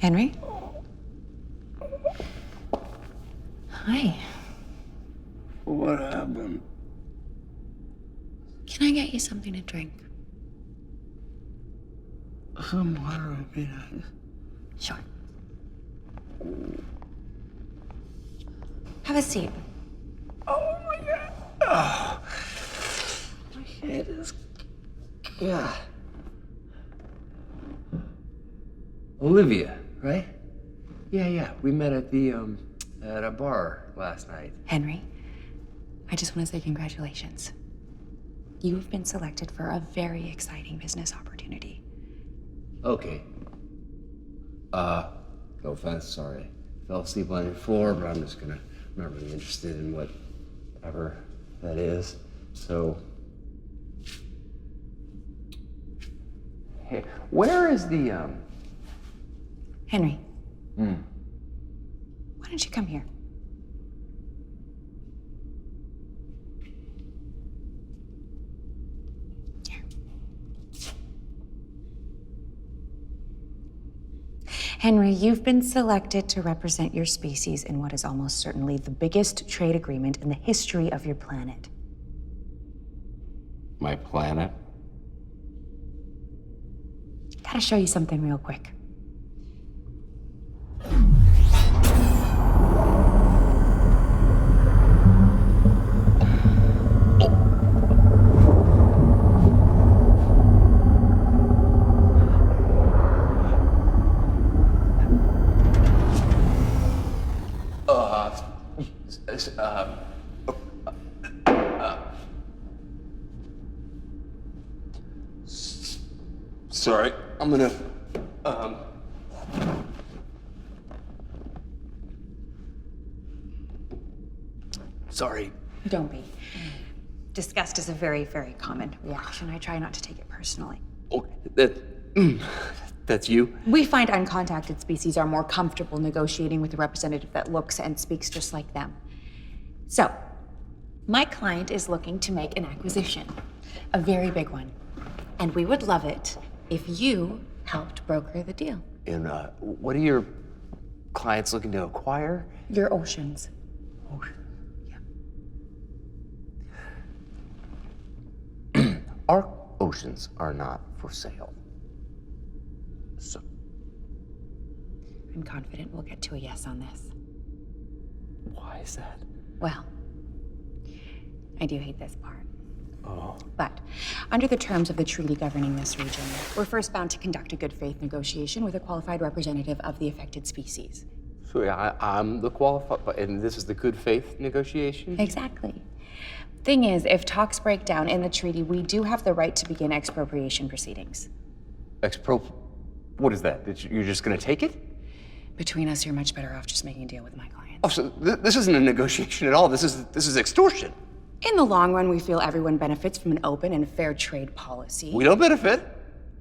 Henry? Hi. What happened? Can I get you something to drink? Some water would be nice. Sure. Have a seat. Oh my God. Oh. My head is. God. Olivia, right? Yeah. We met at at a bar last night. Henry, I just want to say congratulations. You have been selected for a very exciting business opportunity. Okay. No offense, sorry. Fell asleep on your floor, but I'm not really interested in whatever that is. So. Hey, where is the, Henry. Why don't you come here? Here. Henry, you've been selected to represent your species in what is almost certainly the biggest trade agreement in the history of your planet. My planet? Gotta show you something real quick. Sorry, I'm gonna, Sorry. Don't be. Disgust is a very, very common reaction. I try not to take it personally. Oh, that's you? We find uncontacted species are more comfortable negotiating with a representative that looks and speaks just like them. So, my client is looking to make an acquisition, a very big one. And we would love it if you helped broker the deal. And, what are your clients looking to acquire? Your oceans. Ocean. Our oceans are not for sale. So. I'm confident we'll get to a yes on this. Why is that? Well, I do hate this part. Oh. But under the terms of the treaty governing this region, we're first bound to conduct a good faith negotiation with a qualified representative of the affected species. So yeah, I'm the qualified, and this is the good faith negotiation? Exactly. Thing is, if talks break down in the treaty, we do have the right to begin expropriation proceedings. What is that? You're just gonna take it? Between us, you're much better off just making a deal with my client. Oh, so this isn't a negotiation at all. This is extortion. In the long run, we feel everyone benefits from an open and fair trade policy. We don't benefit.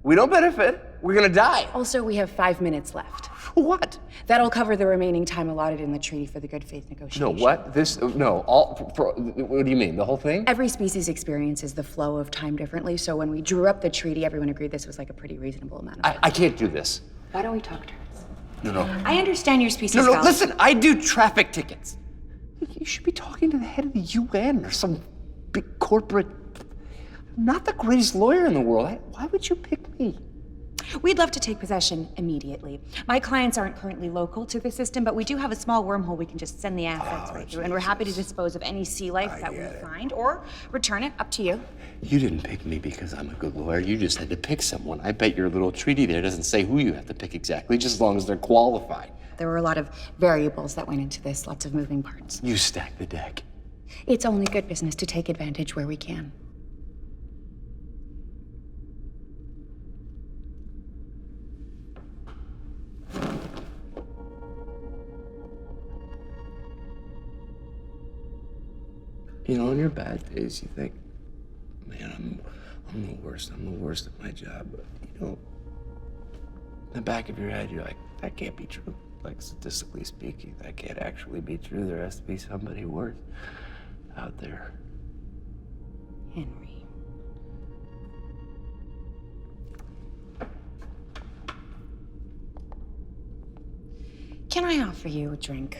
We don't benefit. We're gonna die. Also, we have 5 minutes left. What? That'll cover the remaining time allotted in the treaty for the good faith negotiation. No, what? What do you mean? The whole thing? Every species experiences the flow of time differently, so when we drew up the treaty, everyone agreed this was like a pretty reasonable amount of time. I can't do this. Why don't we talk terms? No. I understand your species. No, listen, I do traffic tickets. You should be talking to the head of the UN or some big corporate. I'm not the greatest lawyer in the world. Why would you pick me? We'd love to take possession immediately. My clients aren't currently local to the system, but we do have a small wormhole we can just send the assets right through, and we're happy to dispose of any sea life that we find, or return it, up to you. You didn't pick me because I'm a good lawyer. You just had to pick someone. I bet your little treaty there doesn't say who you have to pick exactly, just as long as they're qualified. There were a lot of variables that went into this, lots of moving parts. You stack the deck. It's only good business to take advantage where we can. You know, on your bad days, you think, man, I'm the worst. I'm the worst at my job. But, you know, in the back of your head, you're like, that can't be true. Like, statistically speaking, that can't actually be true. There has to be somebody worse out there. Henry. Can I offer you a drink?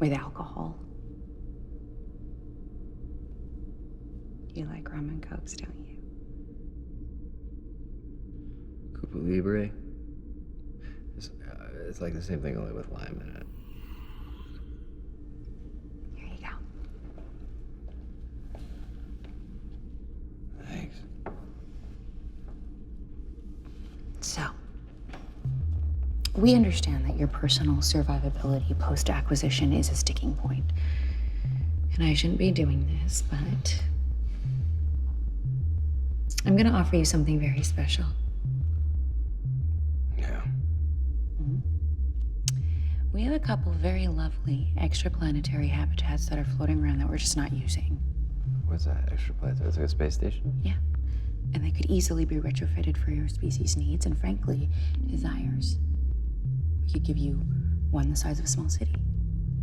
With alcohol? You like rum and cokes, don't you? Cuba Libre. It's like the same thing, only with lime in it. Here you go. Thanks. So, we understand that your personal survivability post-acquisition is a sticking point. And I shouldn't be doing this, but I'm gonna offer you something very special. Yeah. We have a couple very lovely extraplanetary habitats that are floating around that we're just not using. What's that? Extra planet? It's like a space station? Yeah. And they could easily be retrofitted for your species' needs and, frankly, desires. We could give you one the size of a small city.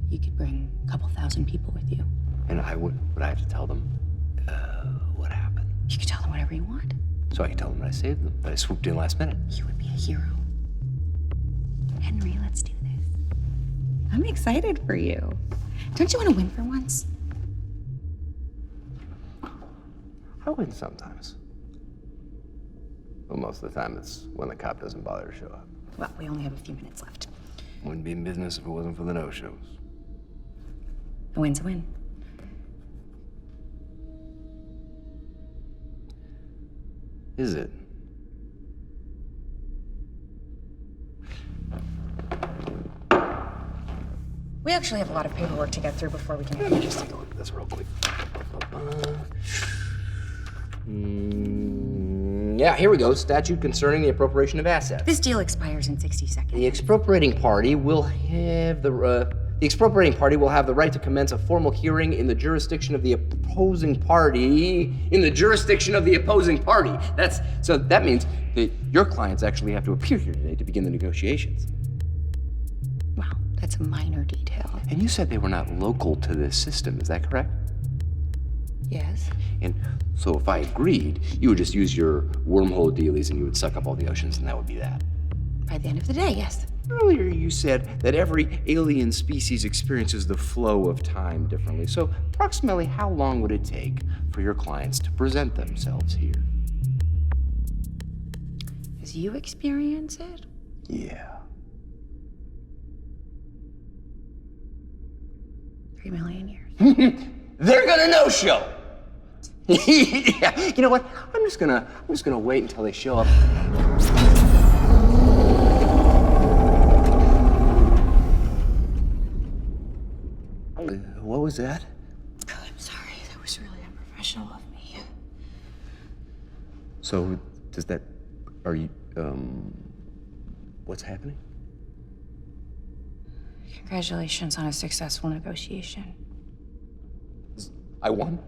You could bring a couple thousand people with you. And would I have to tell them what happened? You could tell them whatever you want. So I can tell them that I saved them, that I swooped in last minute. You would be a hero. Henry, let's do this. I'm excited for you. Don't you want to win for once? I win sometimes. But most of the time, it's when the cop doesn't bother to show up. Well, we only have a few minutes left. Wouldn't be in business if it wasn't for the no-shows. A win's a win. Is it? We actually have a lot of paperwork to get through before we can... Let me just take a look at this real quick. Yeah, here we go. Statute concerning the appropriation of assets. This deal expires in 60 seconds. The expropriating party will have the right to commence a formal hearing in the jurisdiction of the opposing party. So that means that your clients actually have to appear here today to begin the negotiations. Wow, that's a minor detail. And you said they were not local to this system, is that correct? Yes. And so if I agreed, you would just use your wormhole dealies and you would suck up all the oceans and that would be that. By the end of the day, yes. Earlier you said that every alien species experiences the flow of time differently. So approximately how long would it take for your clients to present themselves here? As you experience it? Yeah. 3 million years. They're gonna no-show. Yeah. You know what? I'm just gonna wait until they show up. What was that? I'm sorry, that was really unprofessional of me. So, what's happening? Congratulations on a successful negotiation. I won?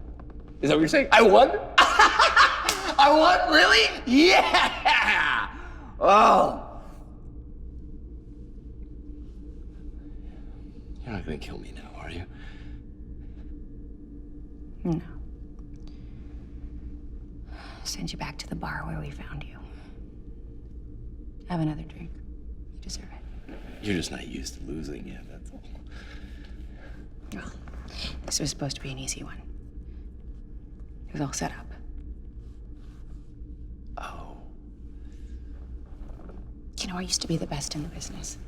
Is that what you're saying? I won? I won? Really? Yeah! Oh. You're not gonna kill me now, are you? No. Send you back to the bar where we found you. Have another drink. You deserve it. You're just not used to losing yet, that's all. Well, this was supposed to be an easy one. It was all set up. Oh. You know, I used to be the best in the business.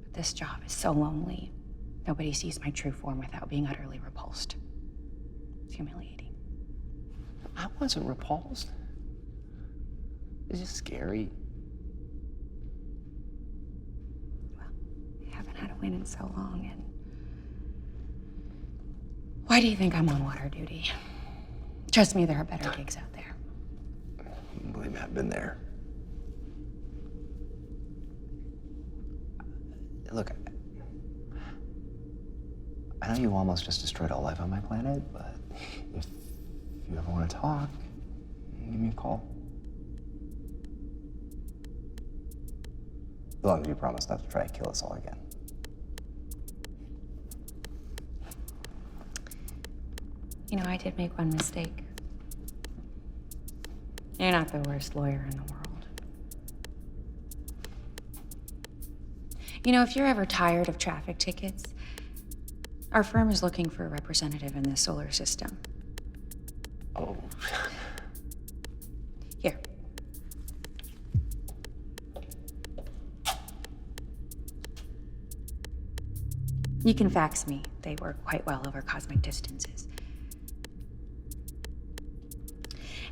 But this job is so lonely. Nobody sees my true form without being utterly repulsed. It's humiliating. I wasn't repulsed. It's just scary. Well, I haven't had a win in so long, and... Why do you think I'm on water duty? Trust me, there are better gigs out there. Believe me, I've been there. Look, I know you almost just destroyed all life on my planet, but if you ever want to talk, give me a call. As long as you promise not to try and kill us all again. You know, I did make one mistake. You're not the worst lawyer in the world. You know, if you're ever tired of traffic tickets, our firm is looking for a representative in the solar system. Oh, Here. You can fax me. They work quite well over cosmic distances.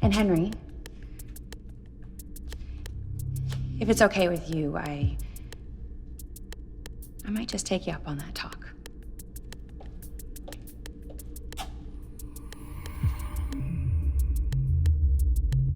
And Henry, if it's okay with you, I might just take you up on that talk.